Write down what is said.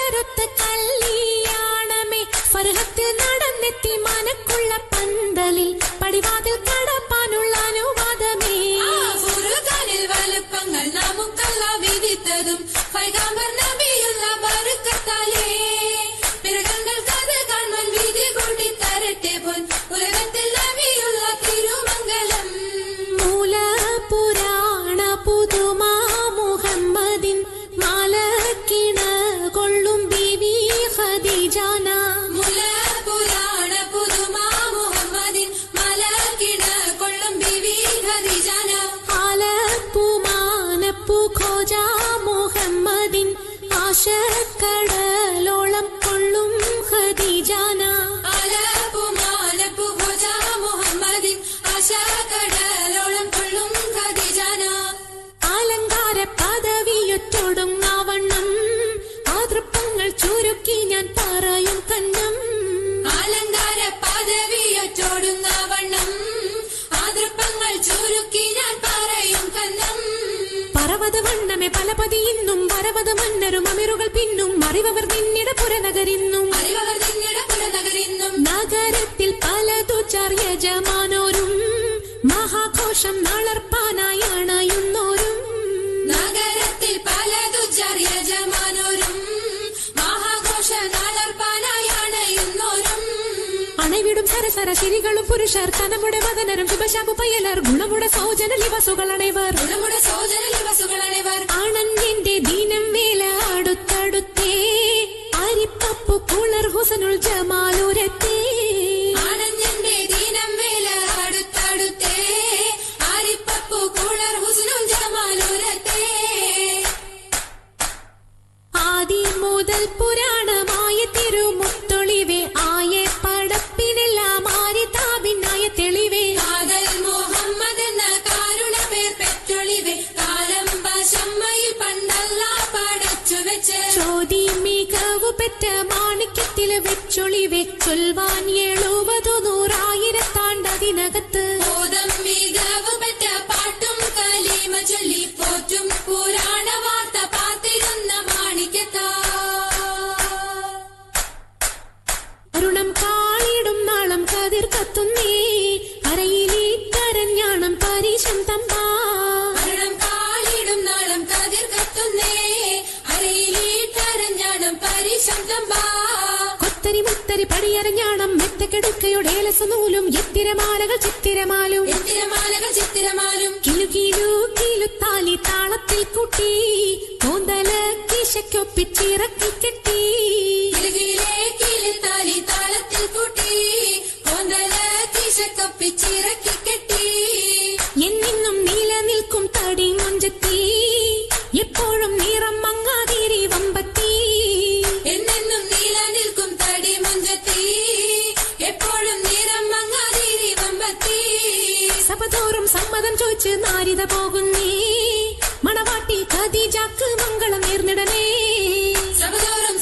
പലരൊത്ത കല്യാണമേ ഫർഹത്തിൽ നടന്നെത്തി മനക്കുള്ള പന്തലിൽ പടിവാതിൽ കടപ്പാനുള്ള അനുവാദമേ. ഫുർഖാനിൽ വലുപ്പങ്ങൾ നമുക്കല്ല വിധിത്തതും പൈഗാംബർ നബിയുള്ള ബർക്കത്താലേ. പിറകങ്ങൾക്കത് കാണാൻ വിധി കൂട്ടി തരട്ടെ പോൻ ഉലകത്തിൽ നബിയുള്ള തിരുമംഗലം. മൂല പുരാണ പുതുമാ മുഹമ്മദിൻ മാലക്കിണ കൊള്ളും ബീവി ഖദീജാന. മുല പുരാണ പുതുമാ മുഹമ്മദിൻ മലക്കിണ കൊള്ളും ബിവി ഖദീജാന. ആലപ്പുമാനപ്പു ഖോജ മുഹമ്മദിൻ ആശക്കടലോളം കൊള്ളും ഖദീജാന. ആലപ്പുമാനപ്പു ഖോജ മുഹമ്മദിൻ ആശക്കടലോളം കൊള്ളും ഖദീജാന. അലങ്കാര പദവിയൊറ്റൊടുങ്ങാവണ്ണം മാതൃപ്പങ്ങൾ ചുരുക്കി ഞാൻ പറയും കന്നം. അലങ്കാര പദവിയൊറ്റോടുങ്ങവണ്ണം ആതൃപ്പങ്ങൾ ചുരുക്കി ഞാൻ പറയും കന്നം. പർവ്വത വണ്ണമേ പലപതി ഇന്നും പർവ്വത മന്നരും അമിറുകൾ പിന്നും അറിവർ നിന്നിട പുരനഗരിന്നും. അറിവർ നിന്നിട പുരനഗരിന്നും. നഗരത്തിൽ പലതു യജമാനോരും മഹാഘോഷം നളർപ്പാനായി അണയുന്നോരും. നഗരത്തിൽ പലതു യജമാനോരും മഹാഘോഷ നളർപ്പാനായി അണയുന്നോരും. അണവിടും സരസര ശിരികളും പുരുഷർ തനമുടെ വദനരും ശുഭശാപു പയ്യലർ ഗുണമുടെ സൗജന ലിവസുകൾ അണൈവർ. ഗുണമുടെ സൗജന ലിവസുകൾ അണൈവർ. ആണന്യന്റെ ദീനം വേല അടുത്തടുത്തേ അരിപ്പപ്പു കുളർ ഹുസനുൽ ജമാലുരത്തേ. ആനന്ദന്റെ ദീനം വേല അടുത്തടുത്തേ ആരിപ്പപ്പു കുളർ ഹുസ്നുൽ ജമാലുരത്തേ. ആദി മുതൽ പുരാണമായ തിരുമുത്തൊളിവേ ആയ പടപ്പിനെല്ലാം ആരിതാപിന്നായ തെളിവേ. കാതൽ മുഹമ്മദ് എന്ന കാരുണ പേർ പെറ്റൊളിവേ കാലം പശമ്മയിൽ പണ്ടല്ല പടച്ചു വെച്ച്. ചോതി മികവു പെറ്റ മാണിക്യത്തിൽ വെച്ചൊളിവേ ചൊൽവാൻ 70,100,000 ബോധം മികവ് പെറ്റ പാട്ടും കലീമ ചൊല്ലി പോറ്റും പുരാണ വാർത്ത പാത്തിരുന്ന മാണിക്യത്താ. അരുണം കാളിടും നാളം കതിർ കത്തുന്നേ അരയിലേ കരഞ്ഞാണം പരീശം തമ്പാ. മരണം കാളിടും നാളം കതിർ കത്തുന്നേ അരയിലീട്ടരഞ്ഞാണം പരിശം തമ്പാ. കൊത്തരി മുത്തരി പടിയരഞ്ഞാണം മെത്തക്കെടുക്കയുടെ ഏലസനൂലും എത്തിരമാലകൾ ചിത്തിരമാലും. എത്തിരമാലകൾ ചിത്തിരമാലും. കിലു കിലുത്താലി താളത്തിൽ കൂട്ടി കോന്തല കിശയ്ക്കൊപ്പിച്ചിറക്കി കെട്ടി. കിലുകിലേ കിലുത്താലി താളത്തിൽ കൂട്ടി കോന്തല കിശക്കൊപ്പിച്ചിറക്കി കെട്ടി. എന്നെന്നും നിലനിൽക്കും തടി മുഞ്ചത്തി എപ്പോഴും നിറം മങ്ങാതിരി വമ്പത്തി. എന്നെന്നും നിലനിൽക്കും തടി മുഞ്ചത്തി എപ്പോഴും നിറം മങ്ങാതിരി വമ്പത്തി. സഭതോറും സമ്മതം ചോദിച്ച് നാരിത പോകുന്നേ മണവാട്ടി ഖദീജക്ക് മംഗളം നേർന്നിടനേ. സഭതോറും